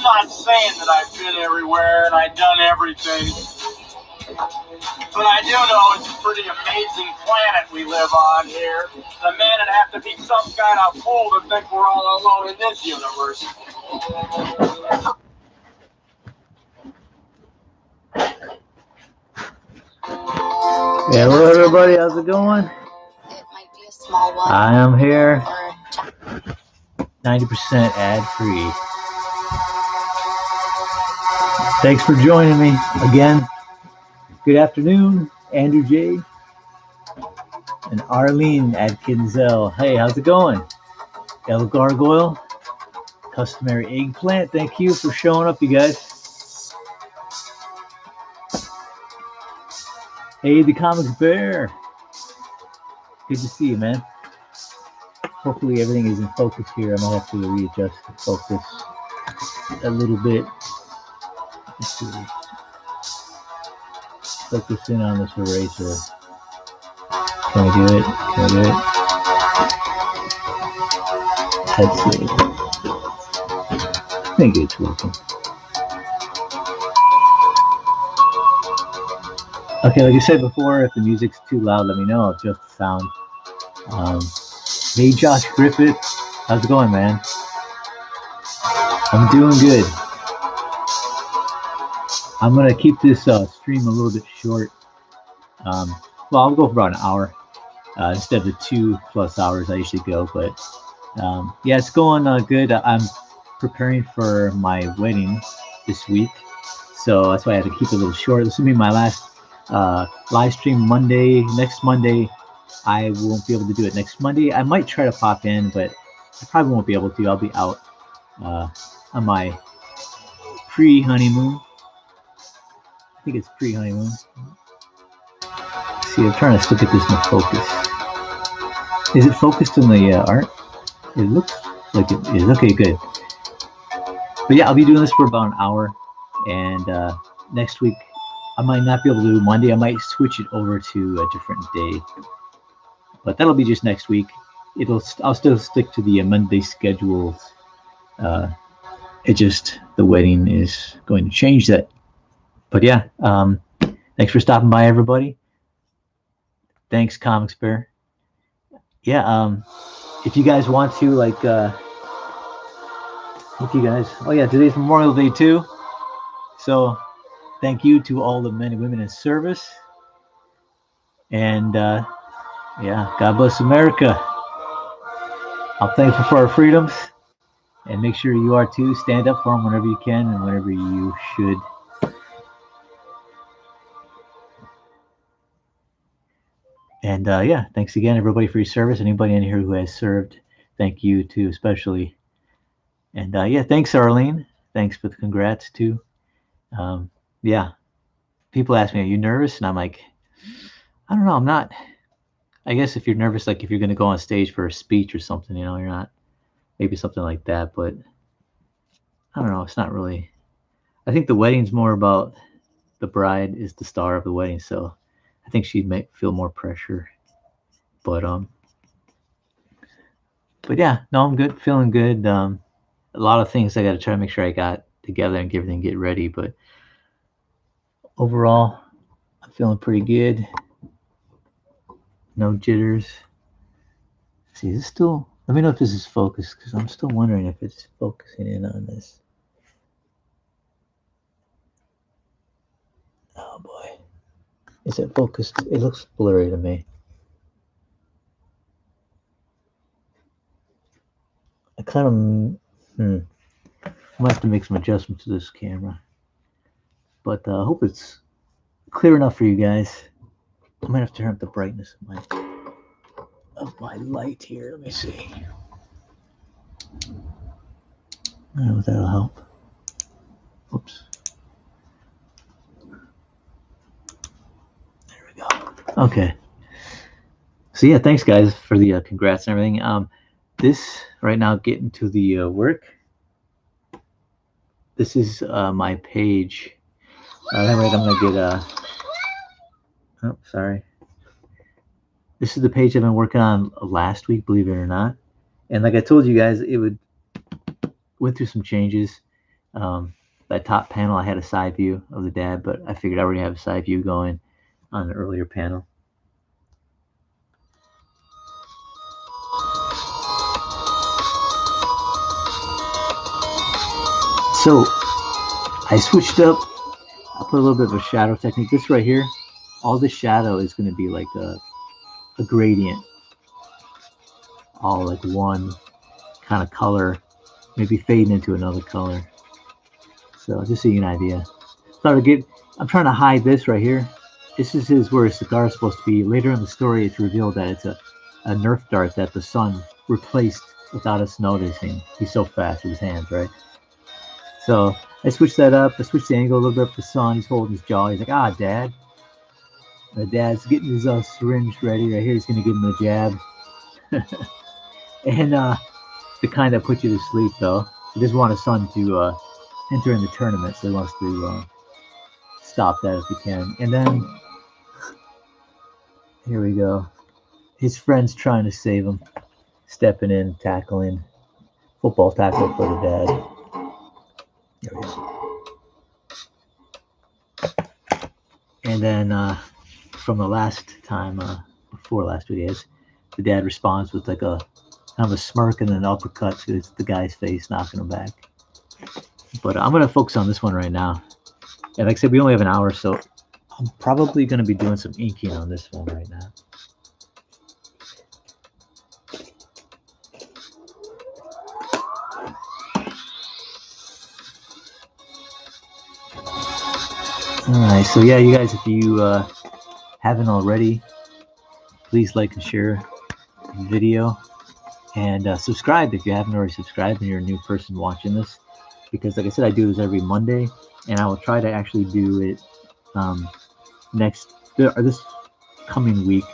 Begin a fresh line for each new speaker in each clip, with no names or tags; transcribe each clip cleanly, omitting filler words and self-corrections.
not saying that I've been everywhere and I've done everything, but I do know it's a pretty amazing planet we live on here. The man would have to be some kind of fool to think we're all alone in this universe.
Yeah, hello everybody, how's it going? I am here, 90% ad free. Thanks for joining me again. Good afternoon, Andrew J. and Arlene Atkinzel. Hey, how's it going? El Gargoyle, Customary Eggplant, thank you for showing up, you guys. Hey, the Comics Bear. Good to see you, man. Hopefully everything is in focus here. I might have to readjust the focus a little bit. Let's see. Focus in on this eraser. Can we do it? Can we do it? Let's see. I think it's working. Okay, like I said before, if the music's too loud, let me know. I'll adjust the sound. Hey, Josh Griffith. How's it going, man? I'm doing good. I'm going to keep this stream a little bit short. Well, I'll go for about an hour instead of the 2+ hours I usually go. But yeah, it's going good. I'm preparing for my wedding this week. So that's why I had to keep it a little short. This will be my last live stream Monday. Next Monday, I won't be able to do it next Monday. I might try to pop in, but I probably won't be able to. I'll be out on my pre-honeymoon. I think it's pre-honeymoon. See, I'm trying to look at this in focus. Is it focused on the art? It looks like it is. Okay, good. But yeah, I'll be doing this for about an hour. And next week, I might not be able to do Monday. I might switch it over to a different day. But that'll be just next week. I'll still stick to the Monday schedule. It just, the wedding is going to change that. But yeah, thanks for stopping by, everybody. Thanks, Comics Bear. Yeah, if you guys want to, like, if you guys, oh yeah, today's Memorial Day too. So thank you to all the men and women in service. And yeah, God bless America. I'm thankful for our freedoms. And make sure you are too. Stand up for them whenever you can and whenever you should. And yeah, thanks again, everybody, for your service. Anybody in here who has served, thank you too, especially. And yeah, thanks, Arlene. Thanks for the congrats too. Yeah, people ask me, are you nervous? And I'm like, I don't know, I'm not. I guess if you're nervous, like if you're going to go on stage for a speech or something, you know, you're not. Maybe something like that, but I don't know. It's not really. I think the wedding's more about the bride is the star of the wedding, so I think she'd feel more pressure. But yeah, no, I'm good, feeling good. A lot of things I got to try to make sure I got together and get everything get ready, but overall, I'm feeling pretty good. No jitters. See, is this still? Let me know if this is focused, because I'm still wondering if it's focusing in on this. Oh boy. Is it focused? It looks blurry to me. I kind of, I might have to make some adjustments to this camera. But I hope it's clear enough for you guys. I might have to turn up the brightness of my light here. Let me see. I don't know if that'll help. Oops. There we go. Okay. So yeah, thanks guys for the congrats and everything. This right now, getting to the work. This is my page. Anyway, I'm gonna get oh, sorry. This is the page I've been working on last week, believe it or not. And like I told you guys, went through some changes, That top panel, I had a side view of the dad, but I figured I already have a side view going on the earlier panel. So I switched up. I put a little bit of a shadow technique. This right here, all the shadow is going to be like a gradient, all like one kind of color, maybe fading into another color. So just so you get an idea. So I'm trying to hide this right here. This is where his cigar is supposed to be. Later in the story, it's revealed that it's a Nerf dart that the son replaced without us noticing. He's so fast with his hands, right? So I switched that up. I switched the angle a little bit for the son. He's holding his jaw. He's like, ah, Dad. The dad's getting his syringe ready right here. He's going to give him a jab. And the kind that puts you to sleep, though. He doesn't want his son to enter in the tournament, so he wants to stop that if he can. And then, here we go. His friend's trying to save him. Stepping in, tackling. Football tackle for the dad. There we go. And then from the last time, before last videos, the dad responds with like a kind of a smirk and an uppercut to the guy's face, knocking him back. But I'm going to focus on this one right now. And like I said, we only have an hour, so I'm probably going to be doing some inking on this one right now. Alright, so yeah, you guys, if you haven't already, please like and share the video. And subscribe if you haven't already subscribed and you're a new person watching this. Because like I said, I do this every Monday. And I will try to actually do it this coming week.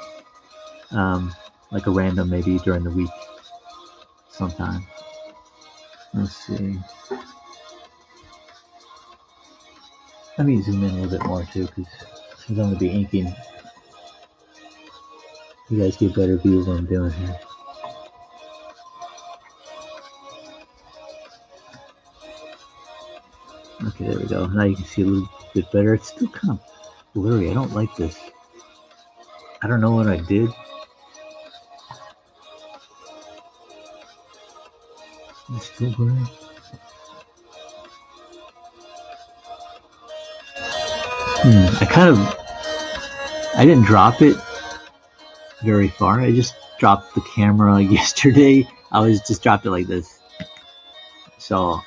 Like a random maybe during the week sometime. Let's see. Let me zoom in a little bit more too, because I'm going to be inking. You guys get better view of what I'm doing here. Okay, there we go. Now you can see a little bit better. It's still kind of blurry. I don't like this. I don't know what I did. It's still blurry. I didn't drop it very far. I just dropped the camera yesterday. I just dropped it like this. So,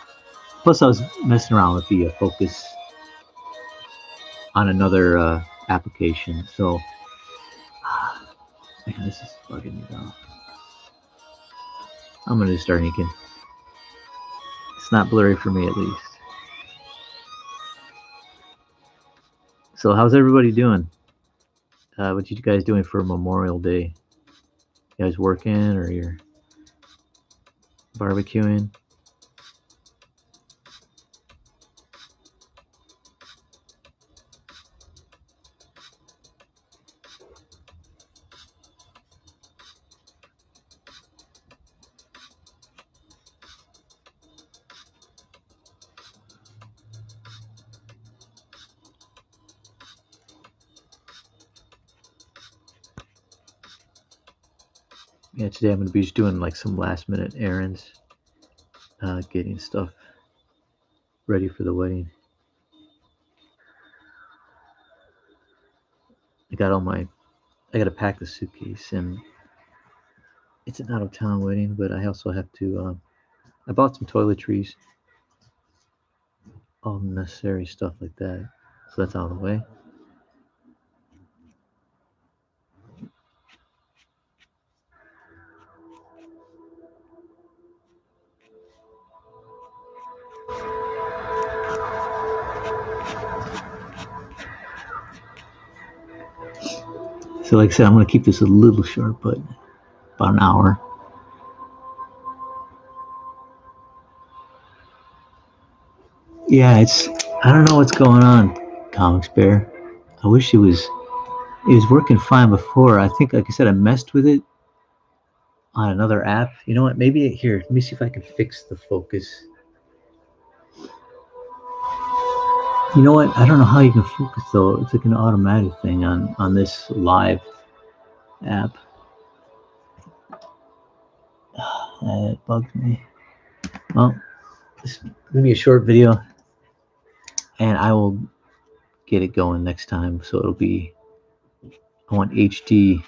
plus I was messing around with the focus on another application. So, man, this is bugging me though. I'm gonna start inking. It's not blurry for me at least. So how's everybody doing? What you guys doing for Memorial Day? You guys working or you're barbecuing? Yeah, today I'm going to be just doing like some last minute errands, getting stuff ready for the wedding. I got to pack the suitcase, and it's an out of town wedding, but I also have to, I bought some toiletries, all necessary stuff like that, so that's out of the way. So like I said, I'm going to keep this a little short, but about an hour. Yeah, I don't know what's going on, Comics Bear. I wish it was working fine before. I think, like I said, I messed with it on another app. You know what? Maybe here, let me see if I can fix the focus. You know what? I don't know how you can focus though. It's like an automatic thing on this live app. It bugs me. Well, this is gonna be a short video, and I will get it going next time. So it'll be, I want HD.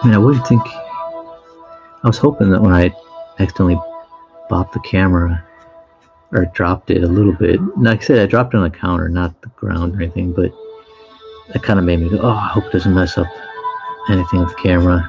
I mean, I wouldn't think. I was hoping that when I accidentally bopped the camera or dropped it a little bit. Like I said, I dropped it on the counter, not the ground or anything, but that kind of made me go, oh, I hope it doesn't mess up anything with the camera.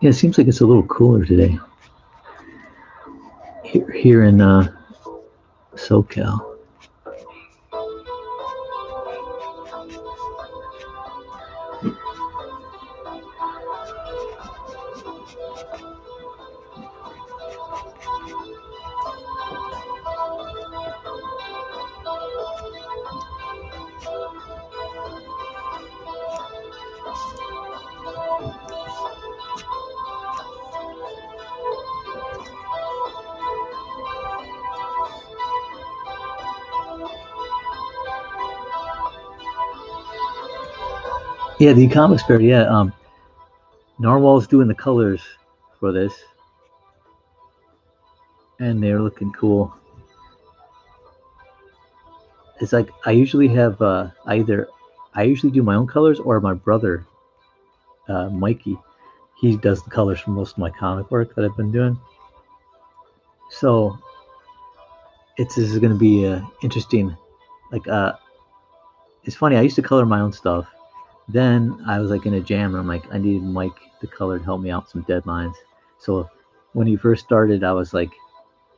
Yeah, it seems like it's a little cooler today here in SoCal. Yeah, the comics fair. Yeah, Narwhal's doing the colors for this, and they're looking cool. It's like I usually have I usually do my own colors, or my brother, Mikey, he does the colors for most of my comic work that I've been doing. So this is going to be interesting. Like it's funny. I used to color my own stuff. Then I was like in a jam, and I'm like, I needed Mike to color to help me out with some deadlines. So when he first started, I was like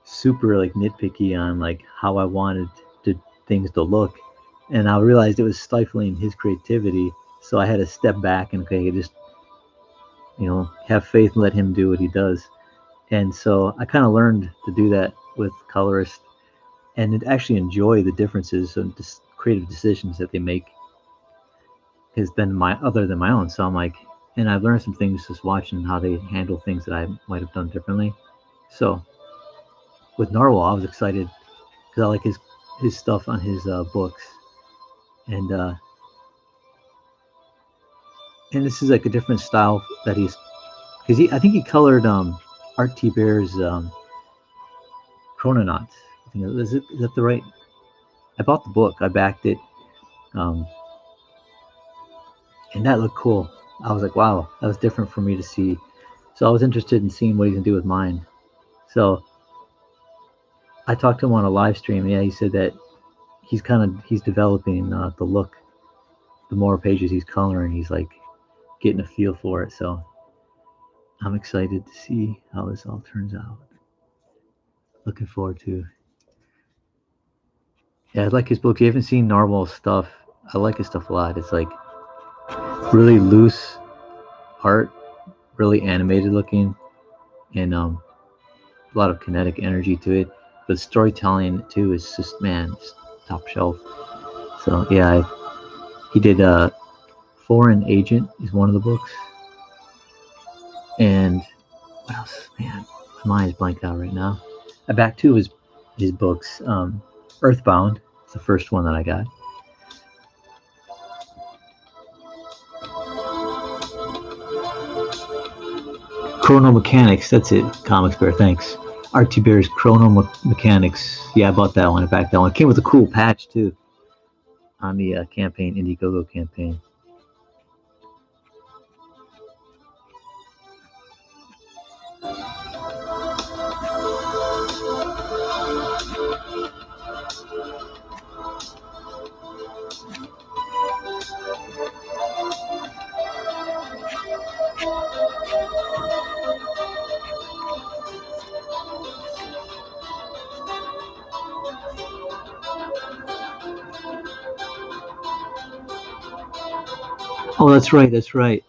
super like nitpicky on like how I wanted things to look, and I realized it was stifling his creativity. So I had to step back and just have faith and let him do what he does. And so I kind of learned to do that with colorists, and to actually enjoy the differences and creative decisions that they make is then other than my own. So I'm like, and I've learned some things just watching how they handle things that I might have done differently. So with Narwhal, I was excited because I like his stuff on his books, and this is like a different style that because I think he colored Art T. Bear's Chrononauts. I think is that the right? I bought the book, I backed it, and that looked cool. I was like, wow, that was different for me to see. So I was interested in seeing what he's gonna do with mine. So I talked to him on a live stream. Yeah, he said that he's developing the look. The more pages he's coloring, he's like getting a feel for it. So I'm excited to see how this all turns out. Looking forward to. Yeah, I like his book. If you haven't seen NARWHAL's stuff, I like his stuff a lot. It's like really loose art, really animated looking, and a lot of kinetic energy to it. But storytelling too is just, man, it's top shelf. So yeah, he did Foreign Agent is one of the books, and what else? Man, my mind's blanked out right now. I backed two of his books. Earthbound is the first one that I got. Chrono Mechanics, that's it. Comics Bear, thanks. RT Bear's Chrono Mechanics. Yeah, I bought that one. I backed that one. It came with a cool patch too on the campaign, Indiegogo campaign. Oh, that's right. That's right.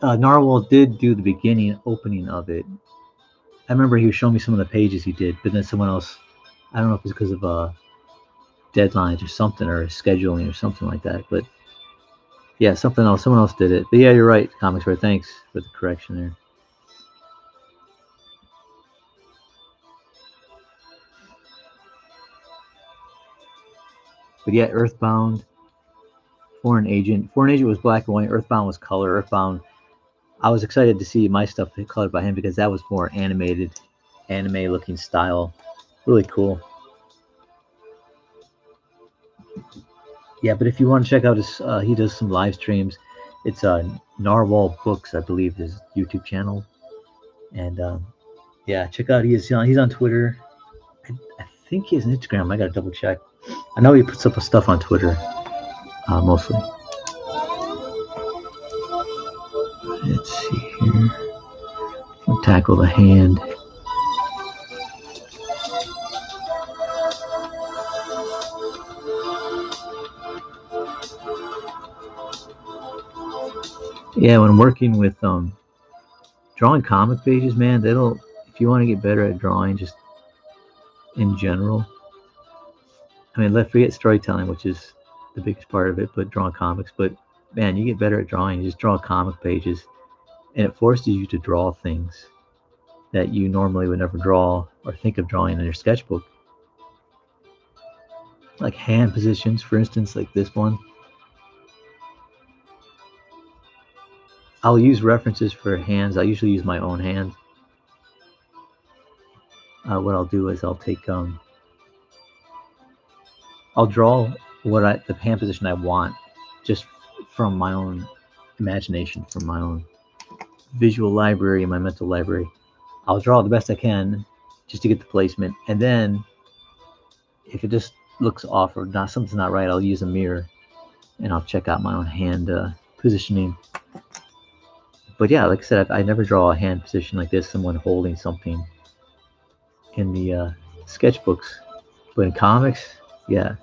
Narwhal did do the opening of it. I remember he was showing me some of the pages he did, but then someone else, I don't know if it's because of deadlines or something, or scheduling or something like that, but yeah, someone else did it. But yeah, you're right, Comics Bear. Thanks for the correction there. But yeah, Earthbound, Foreign Agent. Foreign Agent was black and white. Earthbound was color. Earthbound, I was excited to see my stuff colored by him because that was more animated, anime-looking style. Really cool. Yeah, but if you want to check out his, he does some live streams. It's Narwhal Books, I believe, his YouTube channel. And yeah, check out. He's on Twitter. I think he has an Instagram. I gotta double check. I know he puts up stuff on Twitter, mostly. Let's see here. I'll tackle the hand. Yeah, when working with drawing comic pages, man, if you want to get better at drawing, just in general. I mean, let's forget storytelling, which is the biggest part of it, but drawing comics. But man, you get better at drawing. You just draw comic pages, and it forces you to draw things that you normally would never draw or think of drawing in your sketchbook. Like hand positions, for instance, like this one. I'll use references for hands. I usually use my own hands. What I'll do is I'll take I'll draw the hand position I want, just from my own imagination, from my own visual library, my mental library. I'll draw the best I can just to get the placement, and then if it just looks off or not, something's not right, I'll use a mirror and I'll check out my own hand positioning. But yeah, like I said, I never draw a hand position like this, someone holding something in the sketchbooks. But in comics, yeah.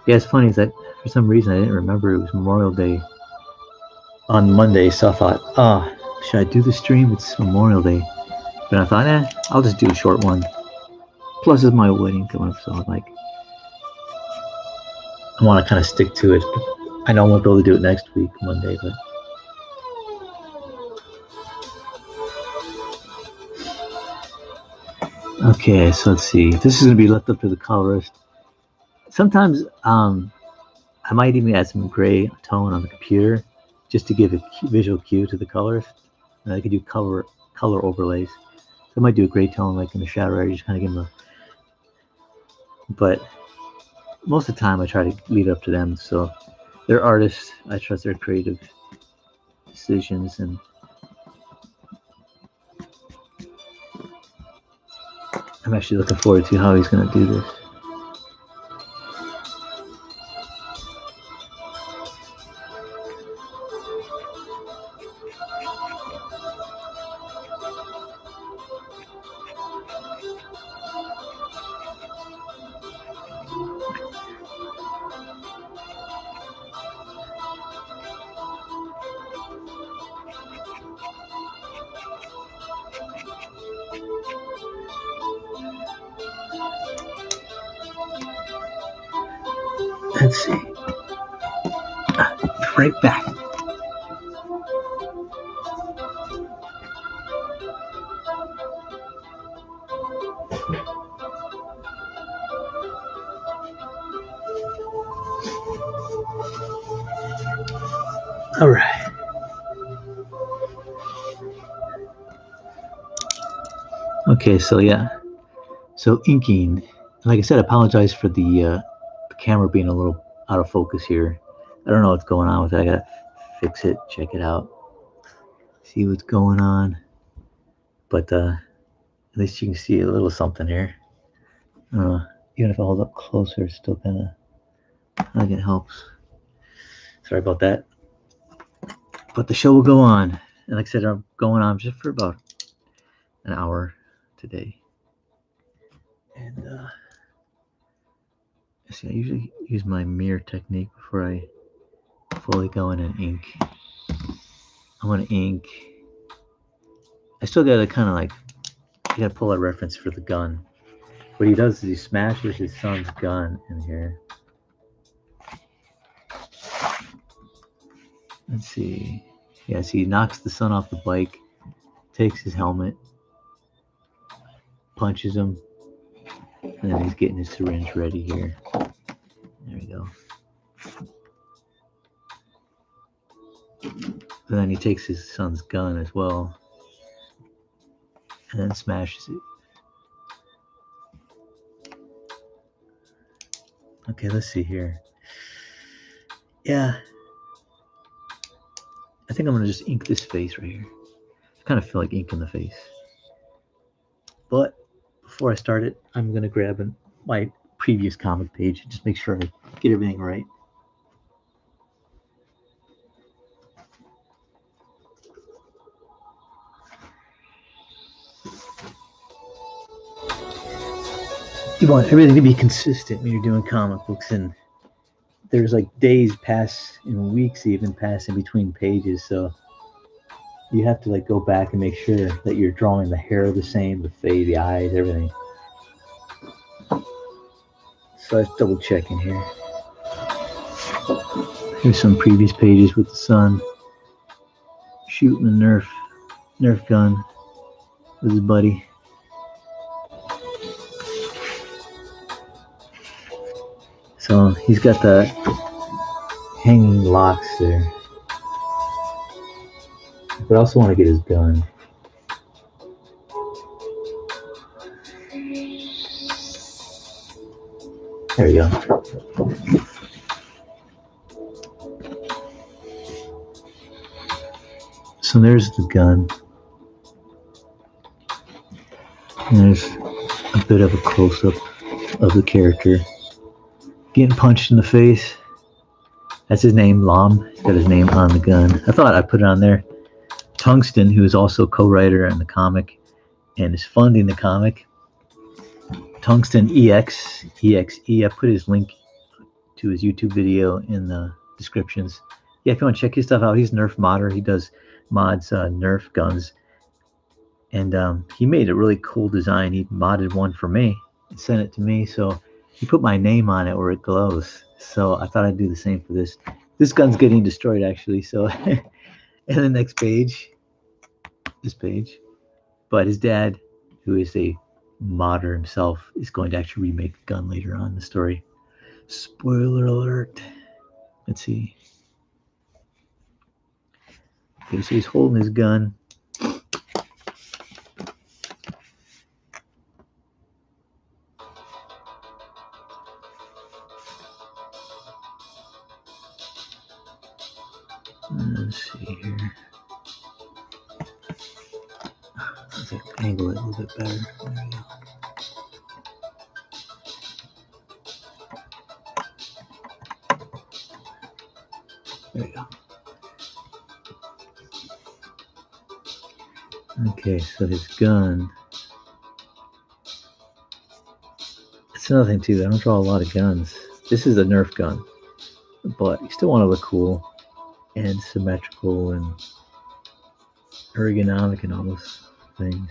Yeah, it's funny is that for some reason I didn't remember it was Memorial Day on Monday, so I thought, should I do the stream? It's Memorial Day. But I thought, I'll just do a short one. Plus, it's my wedding coming up, so I'm like, I want to kind of stick to it. I know I won't be able to do it next week, Monday, but. Okay, so let's see. This is going to be left up to the colorist. Sometimes I might even add some gray tone on the computer just to give a visual cue to the colorist. And I could do color overlays. So I might do a gray tone like in the shadow area, just kind of give them but most of the time I try to leave it up to them. So they're artists. I trust their creative decisions, and I'm actually looking forward to how he's going to do this. Let's see. Right back. All right. Okay, so yeah. So inking. Like I said, I apologize for the camera being a little out of focus here. I don't know what's going on with it. I gotta fix it, check it out, see what's going on. But at least you can see a little something here. Even if I hold up closer, it's still kind of, I think it helps. Sorry about that. But the show will go on. And like I said, I'm going on just for about an hour today. And see, I usually use my mirror technique before I fully go in and ink. I want to ink. I still gotta kind of like, you gotta pull a reference for the gun. What he does is he smashes his son's gun in here. Let's see. Yeah, see, he knocks the son off the bike, takes his helmet, punches him, and then he's getting his syringe ready here. There we go. And then he takes his son's gun as well, and then smashes it. Okay, let's see here. Yeah. I think I'm going to just ink this face right here. I kind of feel like inking the face. But before I start it, I'm going to grab my previous comic page and just make sure I get everything right. You want everything to be consistent when you're doing comic books, and there's like days pass and weeks even pass in between pages, so you have to like go back and make sure that you're drawing the hair the same, the face, the eyes, everything. So let's double check in here. Here's some previous pages with the son shooting the Nerf gun with his buddy. So he's got the hanging locks there. But I also want to get his gun. There we go. So there's the gun. And there's a bit of a close-up of the character getting punched in the face. That's his name, Lam. He's got his name on the gun. I thought I'd put it on there. Tungsten, who is also co-writer on the comic and is funding the comic. Tungsten EXE. I put his link to his YouTube video in the descriptions. Yeah, if you want to check his stuff out, he's Nerf modder. He does mods, Nerf guns. And he made a really cool design. He modded one for me and sent it to me. So he put my name on it where it glows. So I thought I'd do the same for this. This gun's getting destroyed, actually. So, and the next page, this page. But his dad, who is a modder himself, is going to actually remake the gun later on in the story. Spoiler alert. Let's see. Okay, so he's holding his gun. Let's see here. Let's angle it a little bit better. There we go. There we go. Okay, so his gun. That's another thing too. I don't draw a lot of guns. This is a Nerf gun, but you still want to look cool and symmetrical and ergonomic and all those things.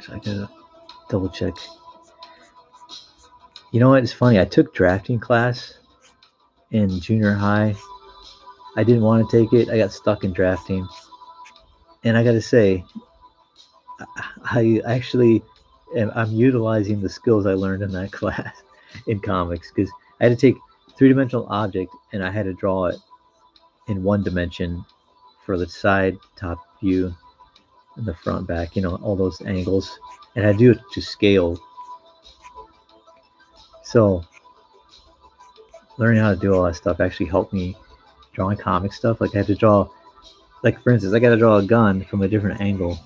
So I gotta double check. You know what? It's funny. I took drafting class in junior high. I didn't want to take it. I got stuck in drafting, and I got to say, I actually I'm utilizing the skills I learned in that class in comics, because I had to take three-dimensional object and I had to draw it in one dimension for the side, top view, and the front, back. You know, all those angles, and I do it to scale. So learning how to do all that stuff actually helped me drawing comic stuff. Like I had to draw, like for instance, I got to draw a gun from a different angle,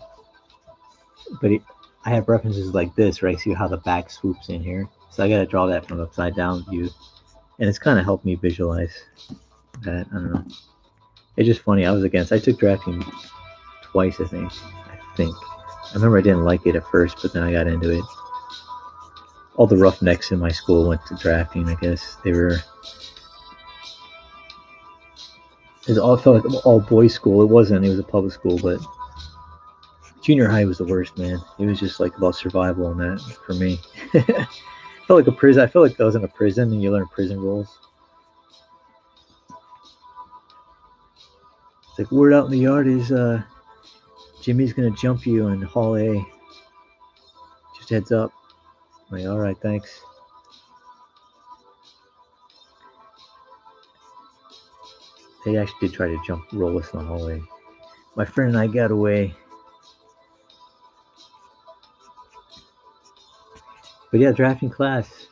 but I have references like this, right? See how the back swoops in here? So I got to draw that from upside down view, and it's kind of helped me visualize that. I don't know. It's just funny. I took drafting twice, I think. I remember I didn't like it at first, but then I got into it. All the roughnecks in my school went to drafting, I guess. It all felt like all boys school. It wasn't. It was a public school, but junior high was the worst, man. It was just like about survival and that for me. I felt like a prison. I felt like I was in a prison, and you learn prison rules. It's like word out in the yard is Jimmy's gonna jump you in Hall A. Just heads up. I'm like, all right, thanks. They actually did try to roll us in the hallway. My friend and I got away. But yeah, drafting class.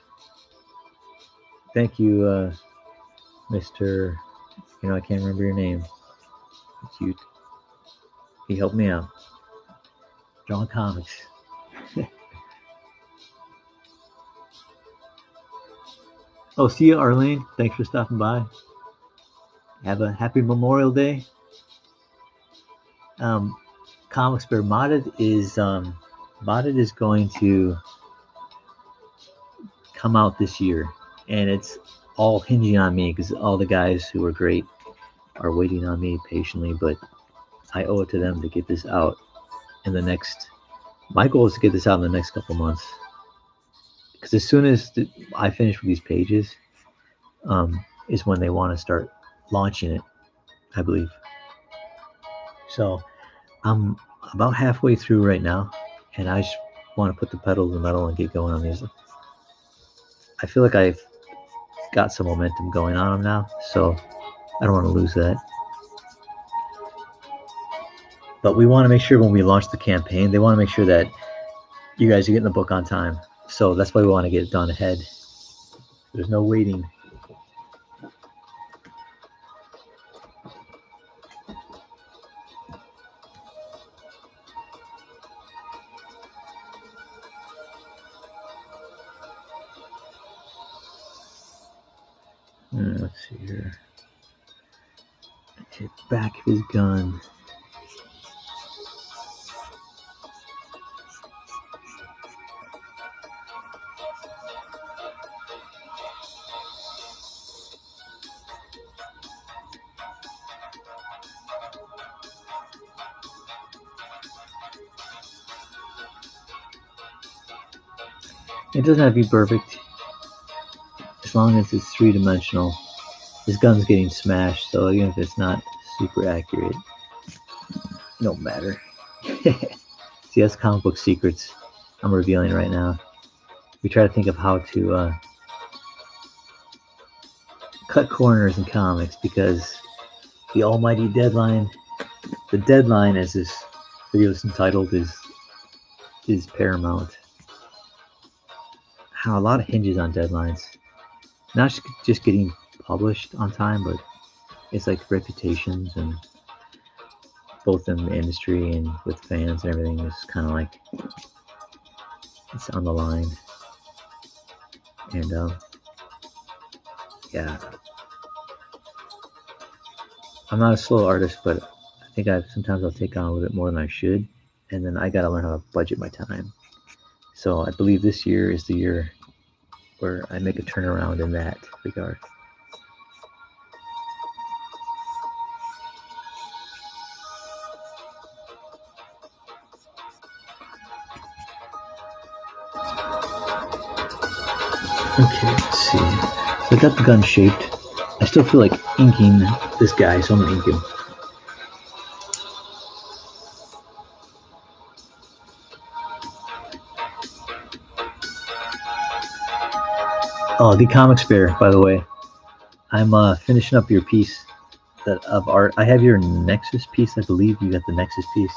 Thank you, Mr. I can't remember your name. He helped me out. Drawing comics. Oh, see you, Arlene. Thanks for stopping by. Have a happy Memorial Day. Comics Bear Modded is going to come out this year, and it's all hinging on me because all the guys who are great are waiting on me patiently, but I owe it to them to get this out in the next. My goal is to get this out in the next couple months, because as soon as I finish with these pages, is when they want to start launching it, I believe. So I'm about halfway through right now, and I just want to put the pedal to the metal and get going on these. I feel like I've got some momentum going on them now, so I don't want to lose that. But we want to make sure when we launch the campaign, they want to make sure that you guys are getting the book on time. So that's why we want to get it done ahead. There's no waiting. Let's see here. Take back his gun. It doesn't have to be perfect, as long as it's three-dimensional. This gun's getting smashed, so even if it's not super accurate, it don't matter. See, that's comic book secrets I'm revealing right now. We try to think of how to cut corners in comics, because the almighty deadline, the deadline, as this video is entitled, is paramount. How a lot of hinges on deadlines. Not just getting published on time, but it's like reputations and both in the industry and with fans and everything is kind of like it's on the line. And yeah, I'm not a slow artist, but I think sometimes I'll take on a little bit more than I should, and then I gotta learn how to budget my time. So I believe this year is the year where I make a turnaround in that regard. Okay, let's see. So I got the gun shaped. I still feel like inking this guy, so I'm gonna ink him. Oh, the Comics Bear, by the way. I'm finishing up your piece of art. I have your Nexus piece. I believe you got the Nexus piece.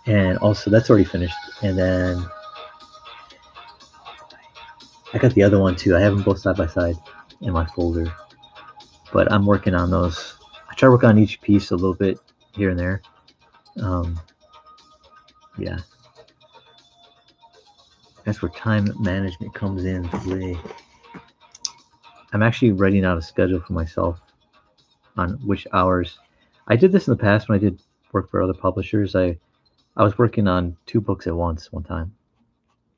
And also, that's already finished. And then I got the other one too. I have them both side by side in my folder. But I'm working on those. I try to work on each piece a little bit here and there. Yeah. That's where time management comes in play. I'm actually writing out a schedule for myself on which hours. I did this in the past when I did work for other publishers. I was working on 2 books at once one time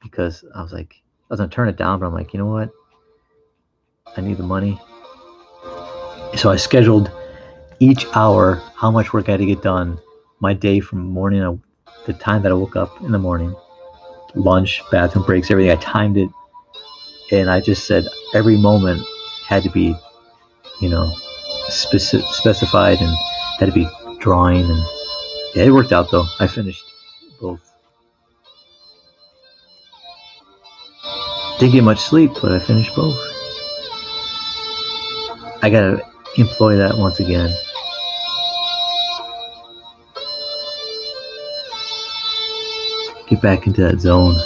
because I was gonna turn it down, but I'm like, you know what? I need the money. So I scheduled each hour how much work I had to get done, my day from morning, the time that I woke up in the morning, lunch, bathroom breaks, everything. I timed it, and I just said every moment had to be, you know, specified and had to be drawing. And yeah, it worked out though. I finished both. Didn't get much sleep, but I finished both. I gotta employ that once again. Get back into that zone.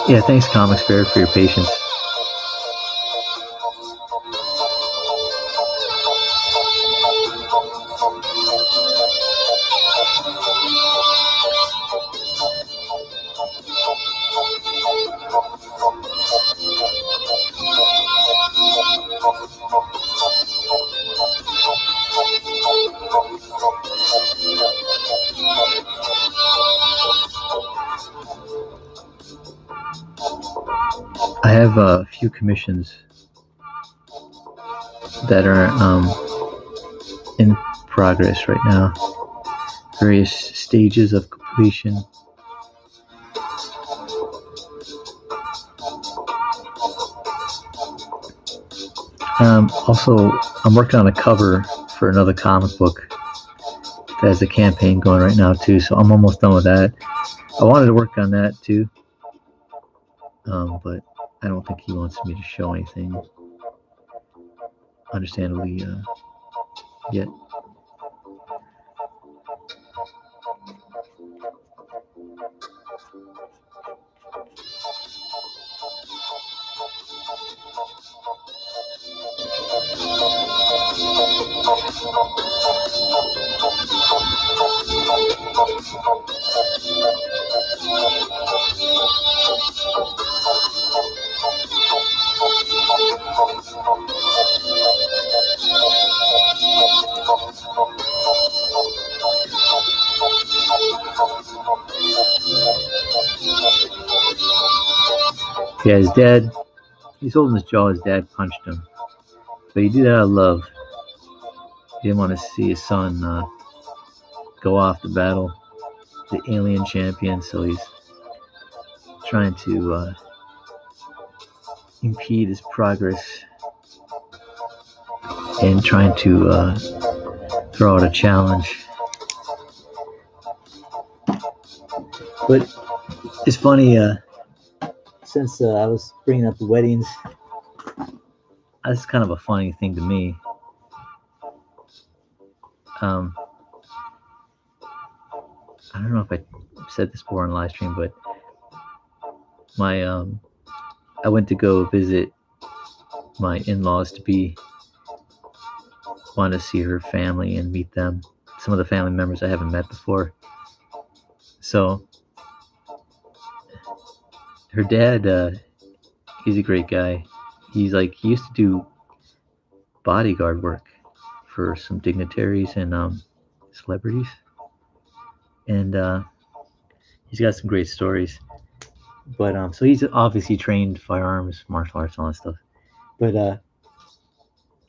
Yeah, thanks Comics Bear for your patience. I have a few commissions that are in progress right now, various stages of completion. Also, I'm working on a cover for another comic book that has a campaign going right now too, so I'm almost done with that. I wanted to work on that too, but I don't think he wants me to show anything, understandably, yet. Yeah, his dad, he's holding his jaw. His dad punched him, but he did it out of love. He didn't want to see his son go off to battle the alien champion, so he's trying to impede his progress and trying to throw out a challenge. But it's funny, since I was bringing up the weddings, that's kind of a funny thing to me. I don't know if I said this before on live stream, but I went to go visit my in-laws to be, wanted to see her family and meet them, some of the family members I haven't met before. So her dad, he's a great guy. He used to do bodyguard work for some dignitaries and celebrities, and he's got some great stories. But so he's obviously trained firearms, martial arts, all that stuff. But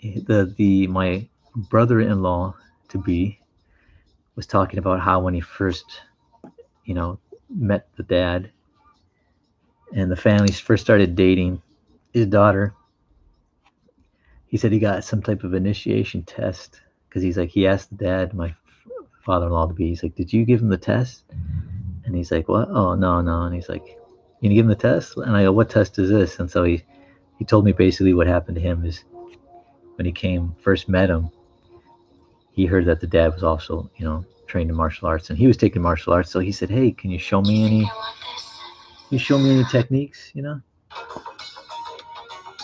my brother-in-law to be was talking about how when he first, met the dad, and the families first started dating his daughter, he said he got some type of initiation test, because he asked the dad, my father-in-law to be, he's like, did you give him the test? And he's like, what? Oh, no. And he's like, you gonna give him the test? And I go, what test is this? And so he told me basically what happened to him is when he first met him, he heard that the dad was also, trained in martial arts, and he was taking martial arts. So he said, hey, can you show me any techniques,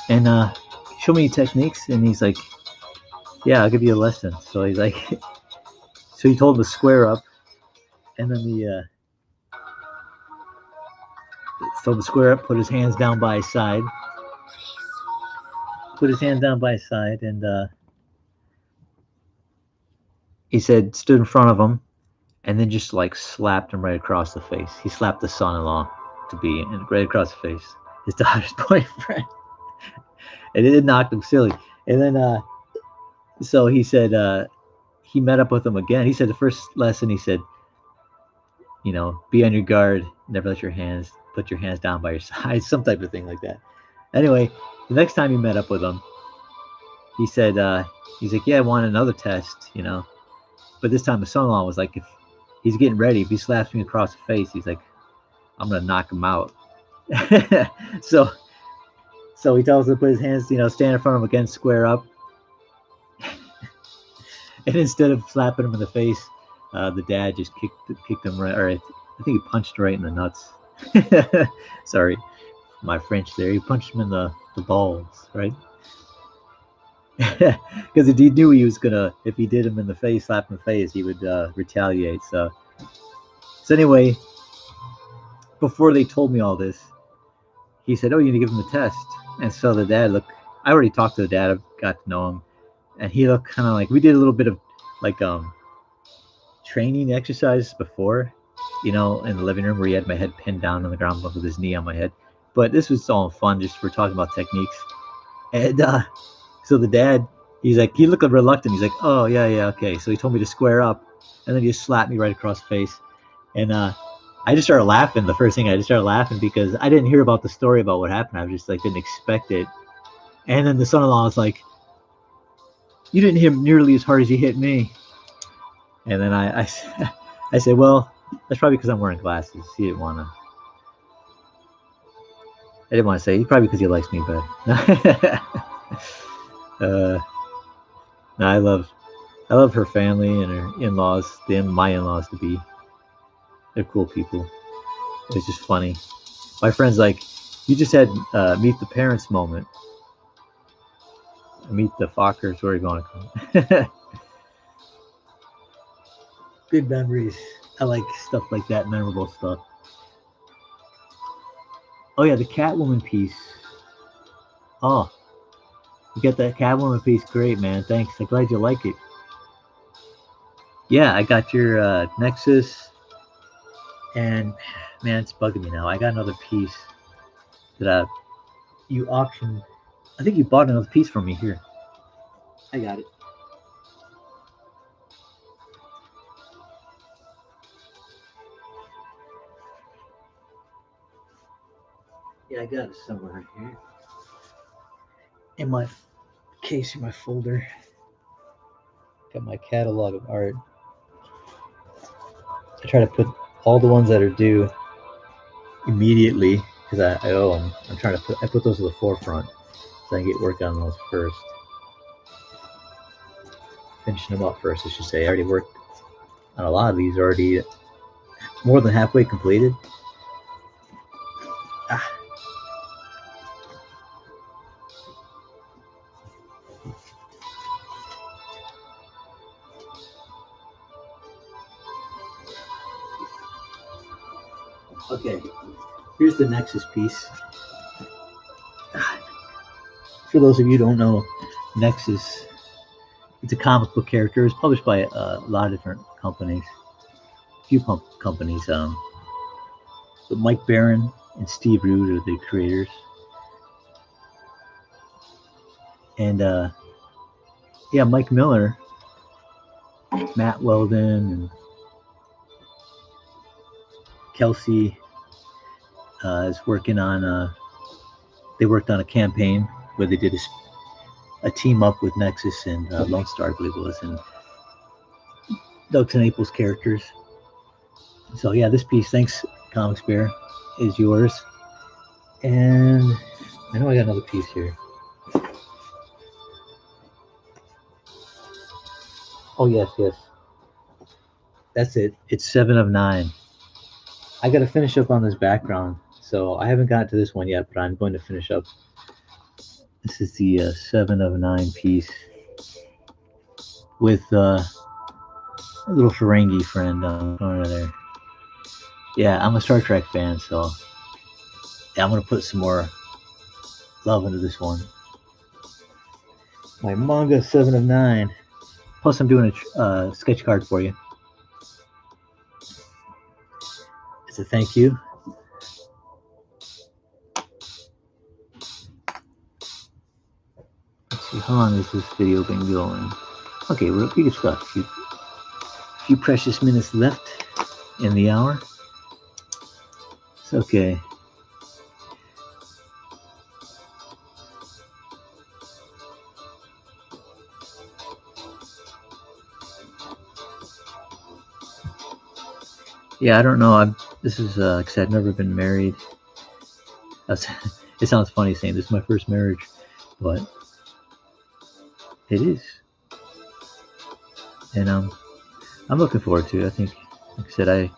and show me techniques. And he's like, yeah, I'll give you a lesson. So he's like, so he told him to square up, and then so the square up, put his hands down by his side, and he said stood in front of him, and then just slapped him right across the face. He slapped the son-in-law to be right across the face, his daughter's boyfriend, and it knocked him silly. And then so he said he met up with him again. He said the first lesson, he said, be on your guard, never put your hands down by your side, some type of thing like that. Anyway, the next time he met up with him, he said, he's like, yeah, I want another test, But this time the son-in-law was like, if he's getting ready, if he slaps me across the face, he's like, I'm going to knock him out. So he tells him to put his hands, stand in front of him again, square up. And instead of slapping him in the face, the dad just kicked him right, or I think he punched right in the nuts. Sorry, my French there. He punched him in the balls, right? Because he knew he was gonna, if he did him in the face, slap him in the face, he would retaliate. So anyway, before they told me all this, he said, oh, you're gonna give him the test. And so the dad looked, I already talked to the dad, I've got to know him, and he looked kind of like, we did a little bit of training exercises before, in the living room, where he had my head pinned down on the ground with his knee on my head. But this was all fun, just we're talking about techniques. And so the dad, he's like, he looked reluctant. He's like, oh, yeah, okay. So he told me to square up, and then he just slapped me right across the face. And I just started laughing. The first thing, I just started laughing because I didn't hear about the story about what happened. I was just didn't expect it. And then the son-in-law was like, you didn't hit him nearly as hard as you hit me. And then I said, well, that's probably because I'm wearing glasses. He didn't want to. didn't want to say. Probably because he likes me, but no, I love her family and her in-laws. My in-laws to be. They're cool people. It's just funny. My friend's like, you just had meet the parents moment. Meet the Fockers, where you want to call. Good memories. I like stuff like that, memorable stuff. Oh yeah, the Catwoman piece. Oh, you got that Catwoman piece. Great, man. Thanks. I'm glad you like it. Yeah, I got your Nexus, and man, it's bugging me now. I got another piece that you auctioned. I think you bought another piece from me here. I got it. Yeah, I got it somewhere right here. In my case, in my folder. Got my catalog of art. I try to put all the ones that are due immediately because I owe them. I put those to the forefront so I can get work on those first. Finishing them up first, I should say. I already worked on a lot of these already. More than halfway completed. Okay, here's the Nexus piece. For those of you who don't know, Nexus, it's a comic book character. It's published by a lot of different companies. A few companies. But Mike Barron and Steve Rude are the creators. And yeah, Mike Miller, Matt Weldon, and Kelsey is working on. They worked on a campaign where they did a team up with Nexus and Lone Star, I believe it was, and Doug's and April's characters. So yeah, this piece, thanks Comics Bear, is yours. And I know I got another piece here. Oh yes. That's it. It's 7 of 9. I got to finish up on this background, so I haven't got to this one yet, but I'm going to finish up. This is the 7 of 9 piece with a little Ferengi friend on the corner there. Yeah, I'm a Star Trek fan, so yeah, I'm going to put some more love into this one. My manga 7 of 9. Plus, I'm doing a sketch card for you. It's a thank you. Let's see, how long has this video been going? Okay, we're pretty stuck. A few precious minutes left in the hour. It's okay. Yeah, I don't know. This is because I've never been married. It sounds funny saying this is my first marriage, but it is, and I'm looking forward to it. I think, like I said,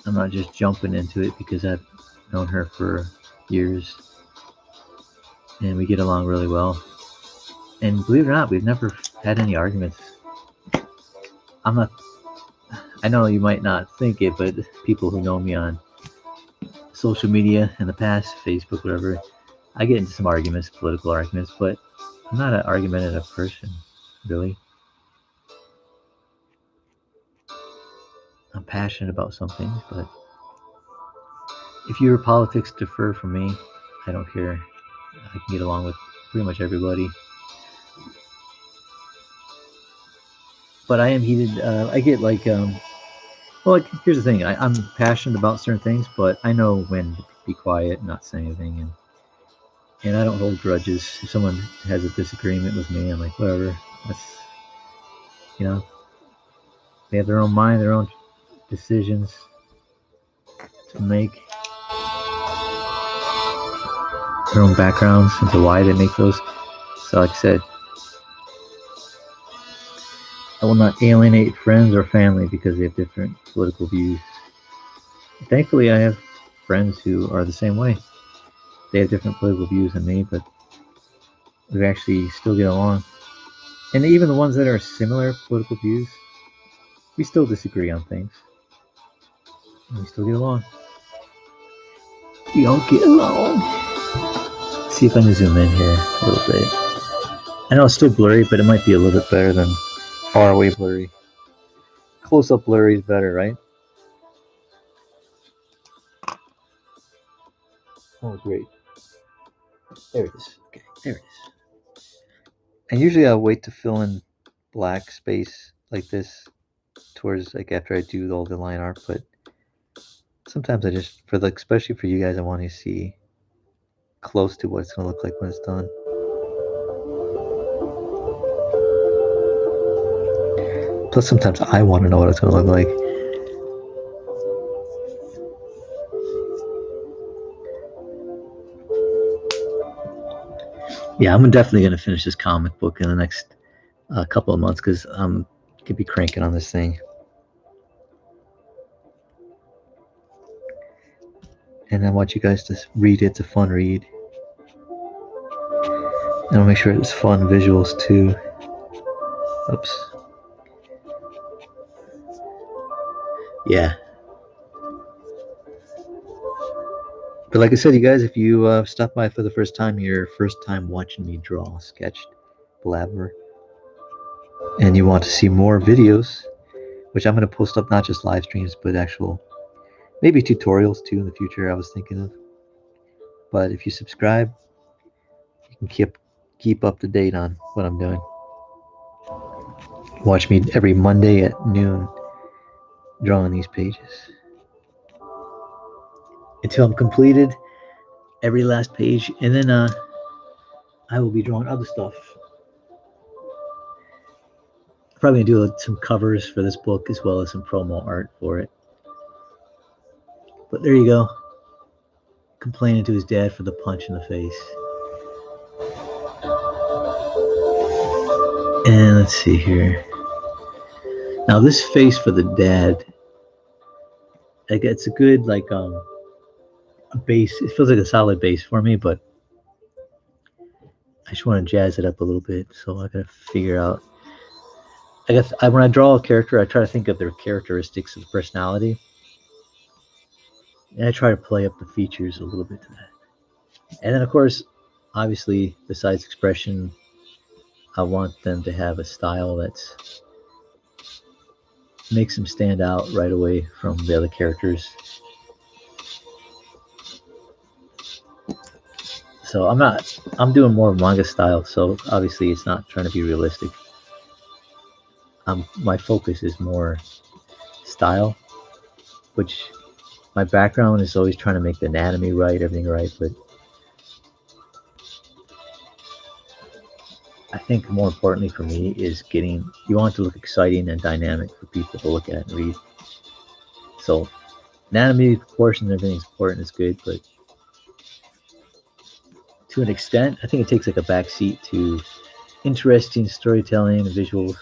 I'm not just jumping into it because I've known her for years, and we get along really well. And believe it or not, we've never had any arguments. I know you might not think it, but people who know me on social media in the past, Facebook, whatever, I get into some arguments, political arguments, but I'm not an argumentative person, really. I'm passionate about some things, but if your politics differ from me, I don't care. I can get along with pretty much everybody. But I am heated. I get like, well, here's the thing. I'm passionate about certain things, but I know when to be quiet, not say anything, and I don't hold grudges. If someone has a disagreement with me, I'm like, whatever. That's, you know, they have their own mind, their own decisions. to make their own backgrounds into why they make those. So like I said, I will not alienate friends or family because they have different political views. Thankfully, I have friends who are the same way. They have different political views than me, but we actually still get along. And even the ones that are similar political views, we still disagree on things. And we still get along. We all get along. Let's see if I can zoom in here a little bit. I know it's still blurry, but it might be a little bit better than far away blurry. Close-up blurry is better, right? Oh, great. There it is. Okay, there it is. And usually I'll wait to fill in black space like this towards like after I do all the line art, but sometimes I just for like especially for you guys I want to see close to what it's gonna look like when it's done. Plus sometimes I want to know what it's gonna look like. Yeah, I'm definitely gonna finish this comic book in the next couple of months because I'm gonna be cranking on this thing. And I want you guys to read it. It's a fun read. And I'll make sure it's fun visuals too. Oops. Yeah. But like I said, you guys, if you stop by for the first time, your first time watching me draw, sketch, blabber, and you want to see more videos, which I'm going to post up not just live streams, but actual, maybe tutorials too in the future I was thinking of. But if you subscribe, you can keep up to date on what I'm doing. Watch me every Monday at noon drawing these pages. Until I'm completed every last page, and then I will be drawing other stuff. Probably gonna do some covers for this book as well as some promo art for it. But there you go. Complaining to his dad for the punch in the face. And let's see here. Now this face for the dad, like it's a good like a base. It feels like a solid base for me, but I just want to jazz it up a little bit. So I gotta figure out. I guess when I draw a character, I try to think of their characteristics of personality, and I try to play up the features a little bit to that. And then of course, obviously, besides expression, I want them to have a style that's makes them stand out right away from the other characters. So I'm doing more manga style, so obviously it's not trying to be realistic. My focus is more style, which my background is always trying to make the anatomy right, everything right, but I think more importantly for me is you want it to look exciting and dynamic for people to look at and read. So anatomy, proportions, everything's important, is good, but to an extent, I think it takes like a backseat to interesting storytelling and visuals.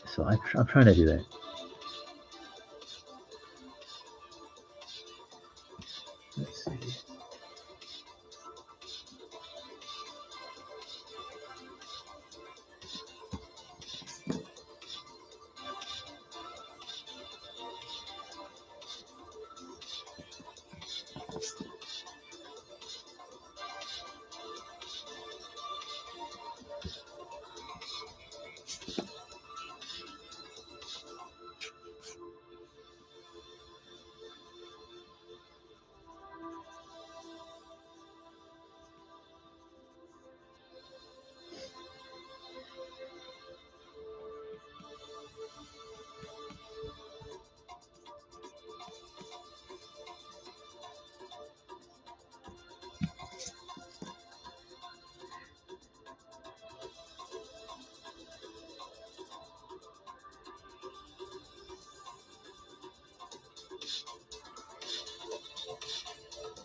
So I'm trying to do that. Let's see.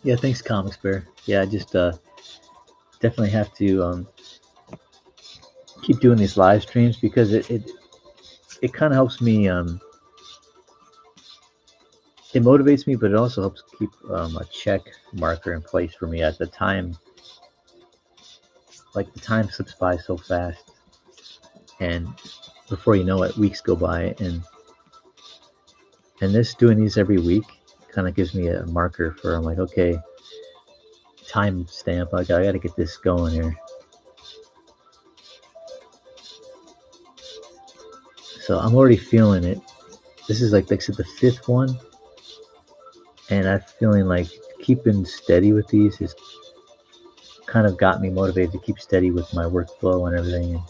Yeah, thanks, Comics Bear. Yeah, I just definitely have to keep doing these live streams because it kind of helps me. It motivates me, but it also helps keep a check marker in place for me at the time. Like the time slips by so fast, and before you know it, weeks go by, and this doing these every week kind of gives me a marker for. I'm like, okay, time stamp. I got to get this going here. So I'm already feeling it. This is like I said, the 5th one, and I'm feeling like keeping steady with these is kind of got me motivated to keep steady with my workflow and everything.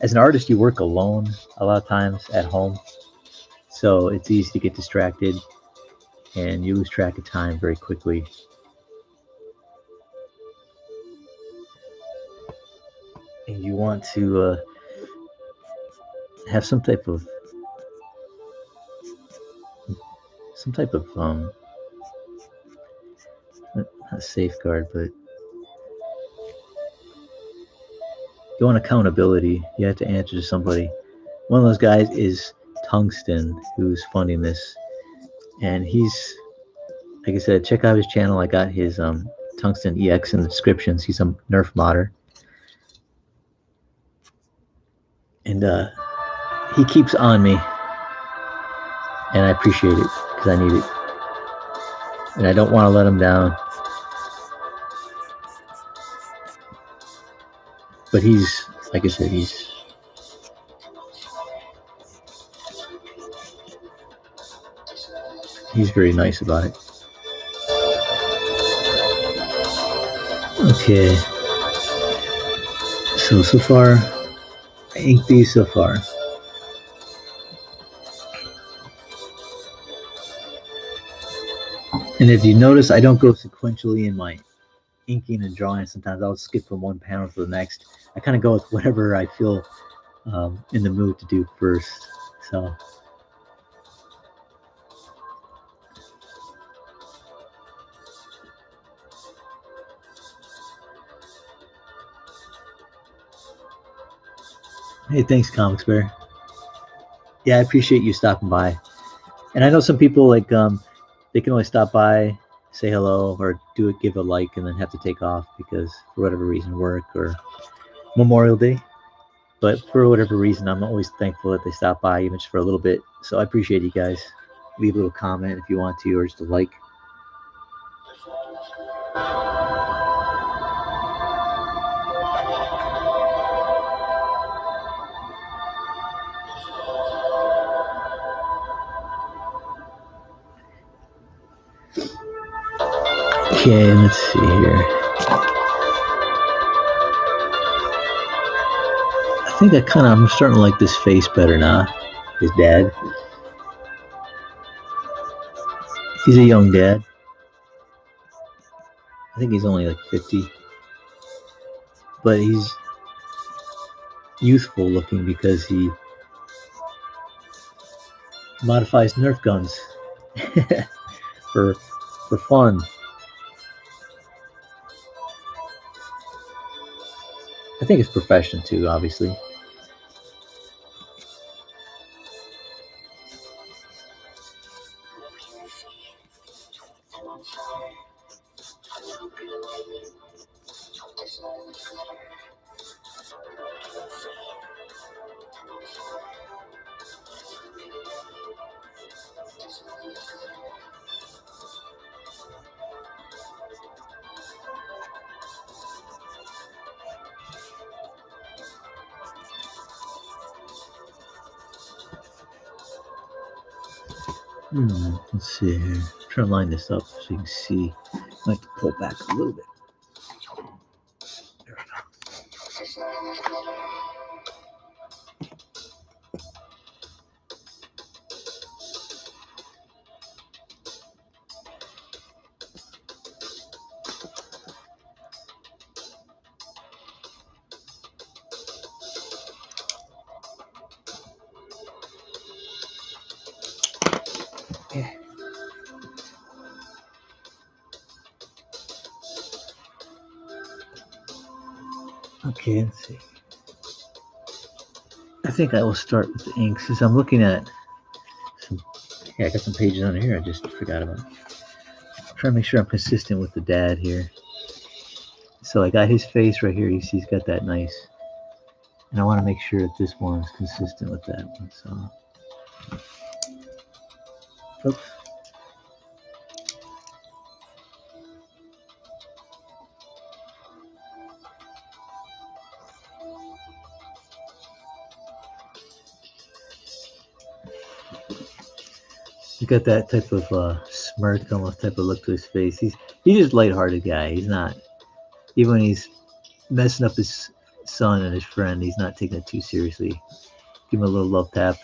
As an artist, you work alone a lot of times at home, so it's easy to get distracted and you lose track of time very quickly. And you want to have some type of not safeguard, but you want accountability. You have to answer to somebody. One of those guys is Tungsten, who's funding this, and he's, like I said, check out his channel. I got his Tungsten EX in the descriptions. He's a Nerf modder, and he keeps on me, and I appreciate it because I need it, and I don't want to let him down. But he's, like I said, he's very nice about it. Okay. So far, I inked these so far. And if you notice, I don't go sequentially in my inking and drawing. Sometimes I'll skip from one panel to the next. I kind of go with whatever I feel in the mood to do first. So. Hey, thanks, Comics Bear. Yeah, I appreciate you stopping by. And I know some people like they can only stop by, say hello, or give a like, and then have to take off because for whatever reason, work or Memorial Day. But for whatever reason, I'm always thankful that they stop by, even just for a little bit. So I appreciate you guys. Leave a little comment if you want to, or just a like. Okay, let's see here. I think I'm starting to like this face better now. His dad. He's a young dad. I think he's only like 50. But he's youthful looking because he modifies Nerf guns for fun. I think it's profession too, obviously. Let's see here. Try to line this up so you can see. I like to pull back a little bit. There we go. Yeah. Okay, let's see. I think I will start with the inks since I'm looking at some. Yeah, I got some pages on here I just forgot about. I'm trying to make sure I'm consistent with the dad here. So I got his face right here. You see he's got that nice. And I want to make sure that this one is consistent with that one. So, oops. He's got that type of smirk, almost type of look to his face. He's just a lighthearted guy. He's not, even when he's messing up his son and his friend, he's not taking it too seriously. Give him a little love tap.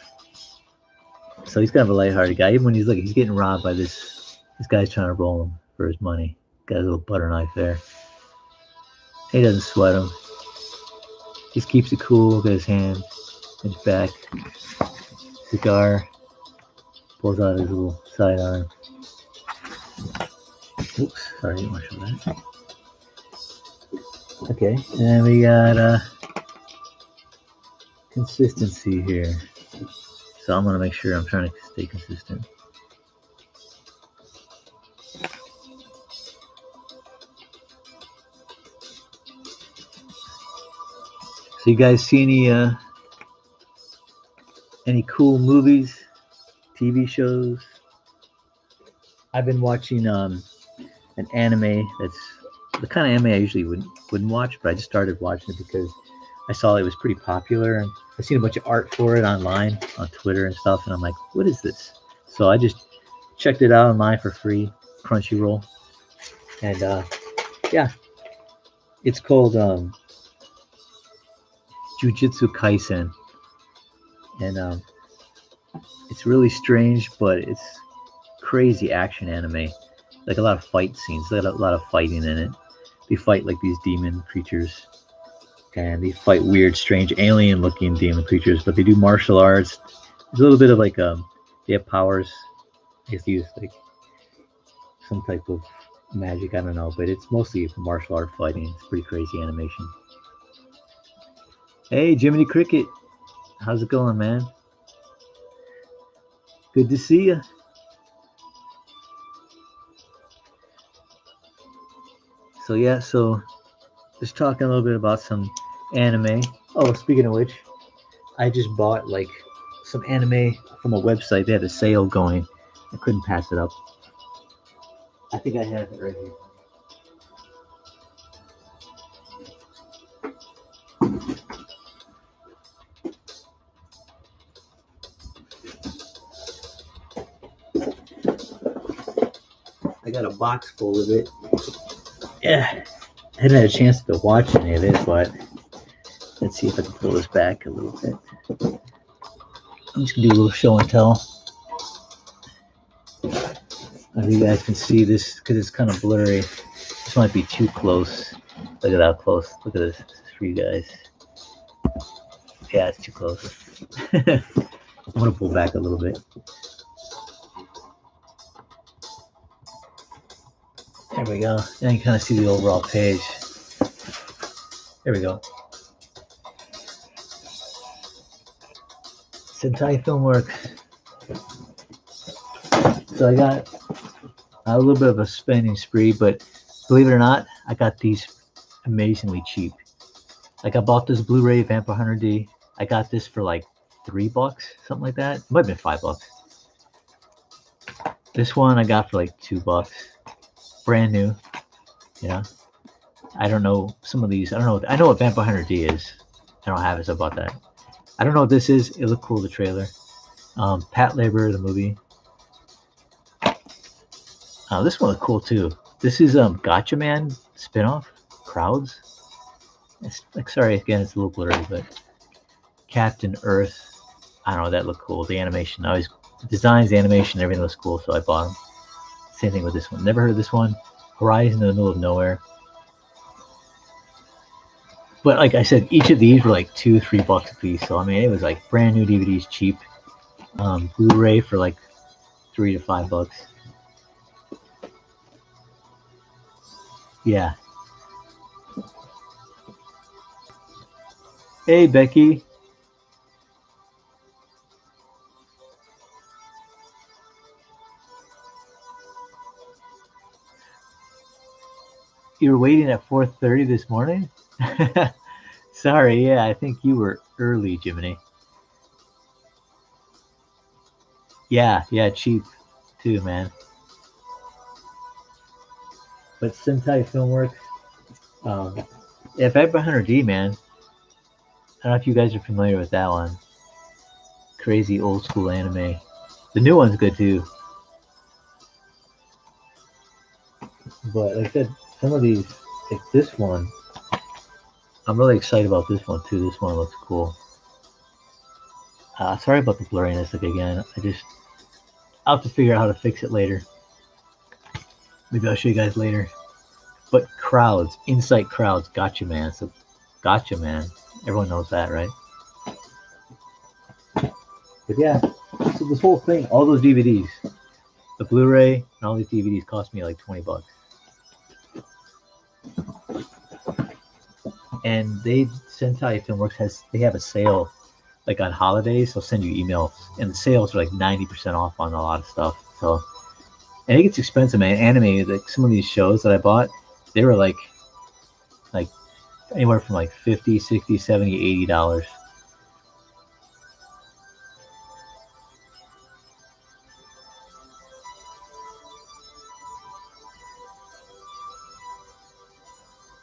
So he's kind of a lighthearted guy. Even when he's he's getting robbed by this guy's trying to roll him for his money. Got a little butter knife there. He doesn't sweat him. Just keeps it cool. Look at his hand, his back, cigar. Pulls out his little sidearm. Oops, sorry, I didn't want to show that. Okay, and we got consistency here. So I'm going to make sure I'm trying to stay consistent. So you guys see any cool movies, TV shows? I've been watching an anime that's the kind of anime I usually wouldn't watch, but I just started watching it because I saw it was pretty popular, and I've seen a bunch of art for it online on Twitter and stuff, and I'm like, what is this? So I just checked it out online for free, Crunchyroll, and yeah, it's called Jujutsu Kaisen, and it's really strange, but it's crazy action anime, like a lot of fight scenes, a lot of fighting in it. They fight like these demon creatures, and they fight weird, strange, alien-looking demon creatures, but they do martial arts. There's a little bit of they have powers. I guess they use like some type of magic, I don't know, but it's mostly martial art fighting. It's pretty crazy animation. Hey, Jiminy Cricket, how's it going, man? Good to see you. So yeah, so just talking a little bit about some anime. Oh, speaking of which, I just bought like some anime from a website. They had a sale going. I couldn't pass it up. I think I have it right here. I got a box full of it. Yeah, I hadn't had a chance to watch any of it, but let's see if I can pull this back a little bit. I'm just gonna do a little show and tell. I don't know if you guys can see this because it's kind of blurry. This might be too close. Look at how close. Look at this. This is for you guys. Yeah, it's too close. I'm gonna pull back a little bit. There we go. Now you can kind of see the overall page. There we go. Sentai film work. So I got a little bit of a spending spree, but believe it or not, I got these amazingly cheap. Like I bought this Blu-ray Vampire Hunter D. I got this for like $3, something like that. It might have been $5. This one I got for like $2, brand new. Yeah, I don't know some of these. I don't know. I know what Vampire Hunter D is. I don't have it, so I bought that. I don't know what this is. It looked cool, the trailer. Pat Labor, the movie. This one looked cool too. This is Gotcha Man spinoff, Crowds. It's like, sorry again, it's a little blurry, but Captain Earth. I don't know, that looked cool. The animation, the designs, the animation, everything was cool, so I bought them. Same thing with this one. Never heard of this one. Horizon in the Middle of Nowhere. But like I said, each of these were like $2-3 a piece. So I mean, it was like brand new DVDs, cheap. Blu-ray for like $3 to $5. Yeah. Hey, Becky. You were waiting at 4:30 this morning? Sorry, yeah, I think you were early, Jiminy. Yeah, cheap too, man. But Sentai Filmworks, yeah, 500D, man. I don't know if you guys are familiar with that one. Crazy old school anime. The new one's good too. But like I said, some of these, like this one, I'm really excited about this one too. This one looks cool. Sorry about the blurriness again. I'll have to figure out how to fix it later. Maybe I'll show you guys later. But crowds, Insight Crowds, gotcha, man. So, gotcha, man. Everyone knows that, right? But yeah, so this whole thing, all those DVDs, the Blu-ray and all these DVDs cost me like $20. And Sentai Filmworks they have a sale like on holidays. They'll send you emails, and the sales are like 90% off on a lot of stuff. So, and it gets expensive, man. Anime, like some of these shows that I bought, they were like anywhere from like 50, 60, 70, $80.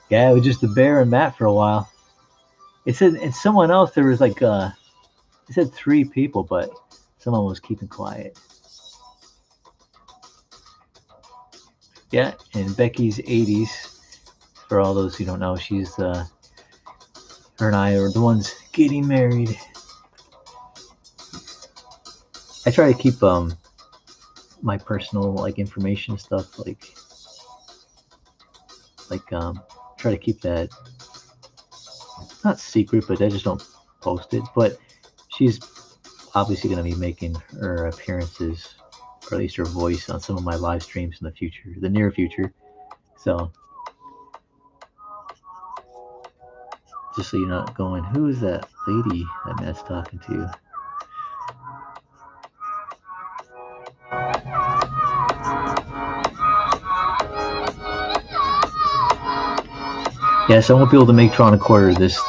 Yeah, it was just the bear and Matt for a while. It said, and someone else, there was like, it said 3 people, but someone was keeping quiet. Yeah, and Becky's 80s, for all those who don't know, she's, her and I are the ones getting married. I try to keep, my personal, like, information stuff, try to keep that, not secret, but I just don't post it. But she's obviously going to be making her appearances, or at least her voice, on some of my live streams in the future, the near future. So, just so you're not going, who is that lady that Matt's talking to? Yeah, so I won't be able to make Tron a Quarter this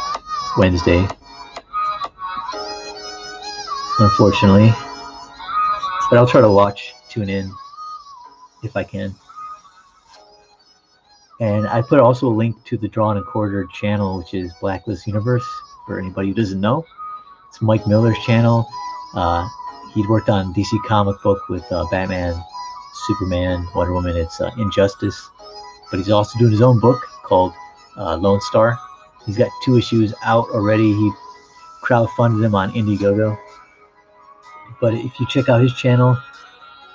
Wednesday, unfortunately. But I'll try to tune in if I can. And I put also a link to the Drawn and Quartered channel, which is Blacklist Universe, for anybody who doesn't know. It's Mike Miller's channel. He'd worked on DC comic book with Batman, Superman, Wonder Woman. It's Injustice. But he's also doing his own book called Lone Star. He's got 2 issues out already. He crowdfunded them on Indiegogo. But if you check out his channel,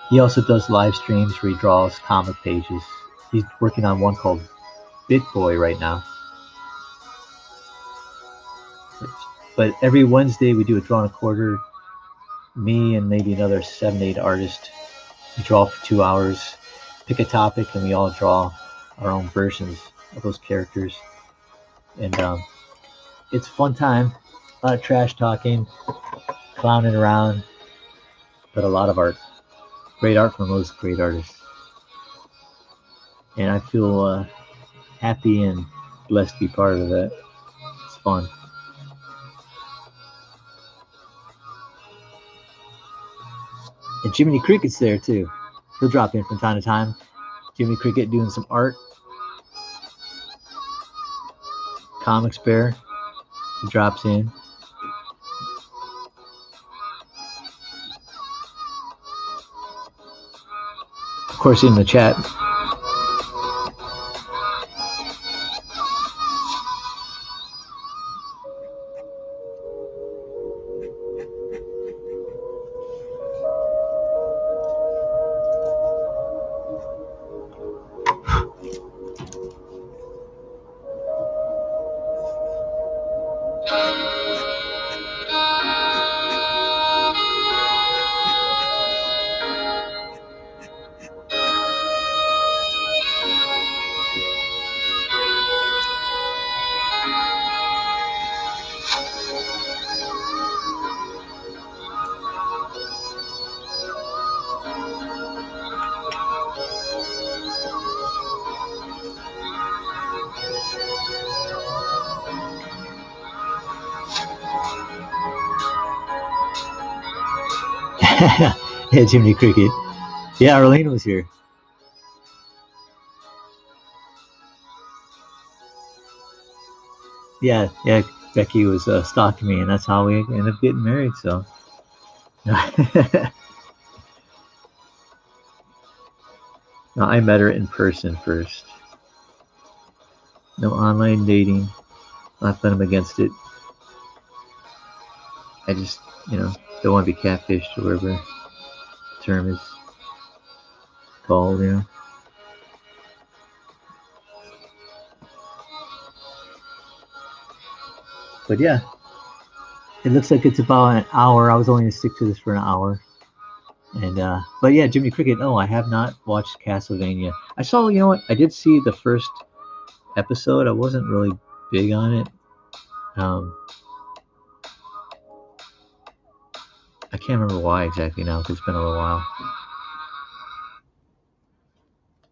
he also does live streams where he draws comic pages. He's working on one called Bit Boy right now. But every Wednesday we do a Drawn a Quarter. Me and maybe another 7, 8 artists. We draw for 2 hours, pick a topic, and we all draw our own versions of those characters. And it's a fun time. A lot of trash talking, clowning around, but a lot of art. Great art from those great artists. And I feel happy and blessed to be part of that. It's fun. And Jiminy Cricket's there too. He'll drop in from time to time. Jiminy Cricket doing some art. Comics Bear, he drops in. Of course, in the chat. Yeah, Jiminy Cricket. Yeah, Arlene was here. Yeah, yeah. Becky was stalking me, and that's how we ended up getting married. So. No, I met her in person first. No online dating. Not that I'm against it. I just, don't want to be catfished or whatever the term is called. But yeah, it looks like it's about an hour. I was only going to stick to this for an hour. And but yeah, Jimmy Cricket. No, I have not watched Castlevania. I saw, what? I did see the first episode. I wasn't really big on it. I can't remember why exactly now because it's been a little while.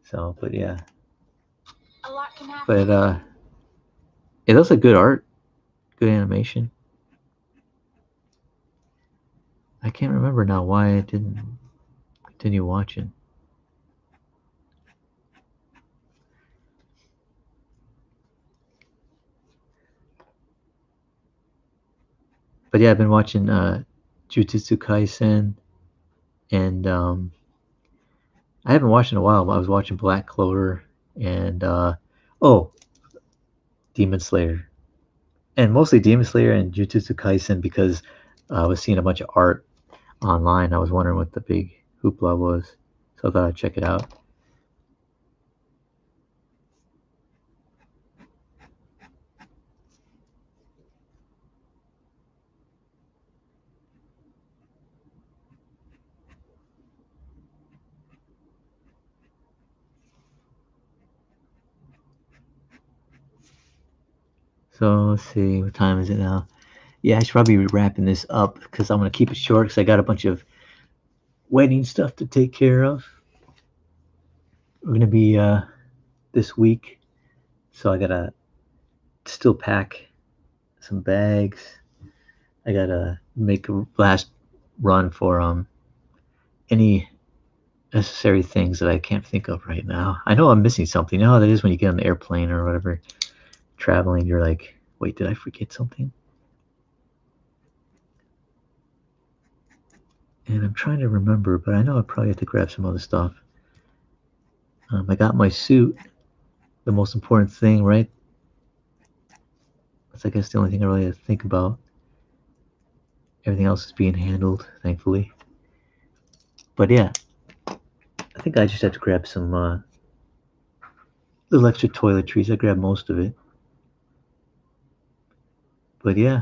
So, but yeah.
A lot can happen.
But it looks like good art, good animation. I can't remember now why I didn't continue watching. But yeah, I've been watching Jujutsu Kaisen, and I haven't watched in a while. But I was watching Black Clover and Demon Slayer, and mostly Demon Slayer and Jujutsu Kaisen because I was seeing a bunch of art online. I was wondering what the big hoopla was, so I thought I'd check it out. So let's see, what time is it now? Yeah, I should probably be wrapping this up because I'm gonna keep it short because I got a bunch of wedding stuff to take care of. We're gonna be this week, so I gotta still pack some bags. I gotta make a last run for any necessary things that I can't think of right now. I know I'm missing something. You know how that is when you get on the airplane or whatever, traveling. You're like, wait, did I forget something? And I'm trying to remember, but I know I probably have to grab some other stuff. I got my suit, the most important thing, right? That's, I guess, the only thing I really have to think about. Everything else is being handled, thankfully. But yeah, I think I just have to grab some little extra toiletries. I grabbed most of it. But yeah,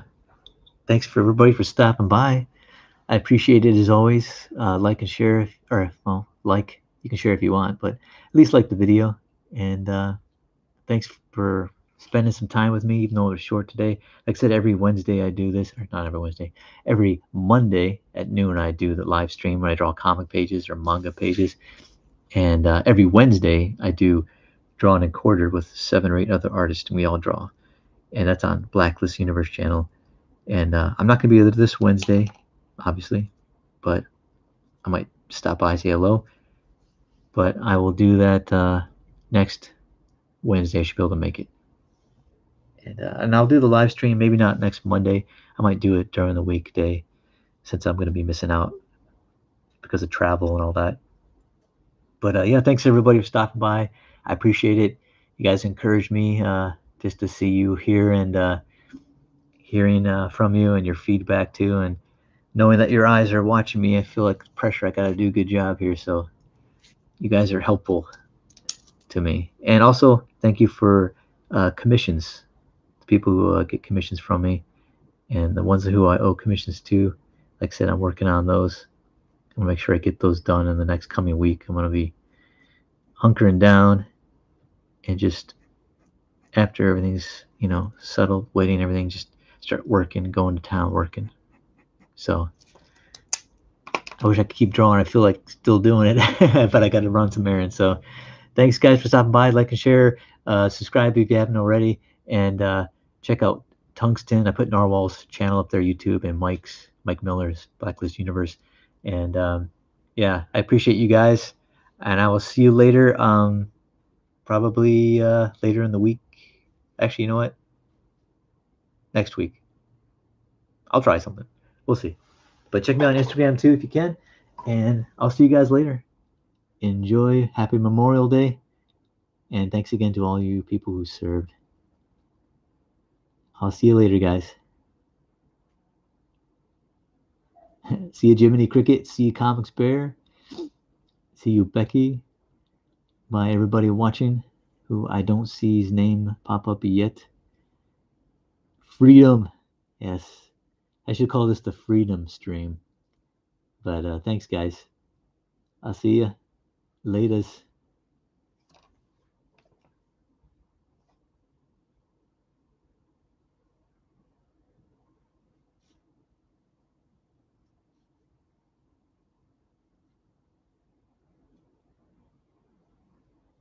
thanks for everybody for stopping by. I appreciate it as always. Like and share, like, you can share if you want, but at least like the video. And thanks for spending some time with me, even though it was short today. Like I said, every Wednesday I do this, or not every Wednesday, every Monday at noon I do the live stream where I draw comic pages or manga pages. And every Wednesday I do Drawn and Quartered with 7 or 8 other artists, and we all draw. And that's on BLACKLIST Universe channel. And I'm not going to be there this Wednesday, obviously, but I might stop by, say hello. But I will do that next Wednesday. I should be able to make it. And I'll do the live stream, maybe not next Monday. I might do it during the weekday since I'm going to be missing out because of travel and all that. But yeah, thanks everybody for stopping by. I appreciate it. You guys encourage me just to see you here and hearing from you and your feedback too. And knowing that your eyes are watching me, I feel like pressure. I got to do a good job here. So you guys are helpful to me. And also, thank you for commissions. The people who get commissions from me and the ones who I owe commissions to. Like I said, I'm working on those. I'm going to make sure I get those done in the next coming week. I'm going to be hunkering down and just after everything's, settled, waiting, everything, just start working, going to town working. So I wish I could keep drawing. I feel like still doing it, but I got to run some errands. So thanks, guys, for stopping by. Like and share. Subscribe if you haven't already. And check out Tungsten. I put NARWHAL's channel up there, YouTube, and Mike Miller's BLACKLIST Universe. And yeah, I appreciate you guys, and I will see you later. Probably later in the week. Actually, you know what? Next week. I'll try something. We'll see. But check me out on Instagram too if you can. And I'll see you guys later. Enjoy. Happy Memorial Day. And thanks again to all you people who served. I'll see you later, guys. See you, Jiminy Cricket. See you, Comics Bear. See you, Becky. My everybody watching, who I don't see his name pop up yet. Freedom. Yes. I should call this the Freedom Stream. But thanks, guys. I'll see you. Laters.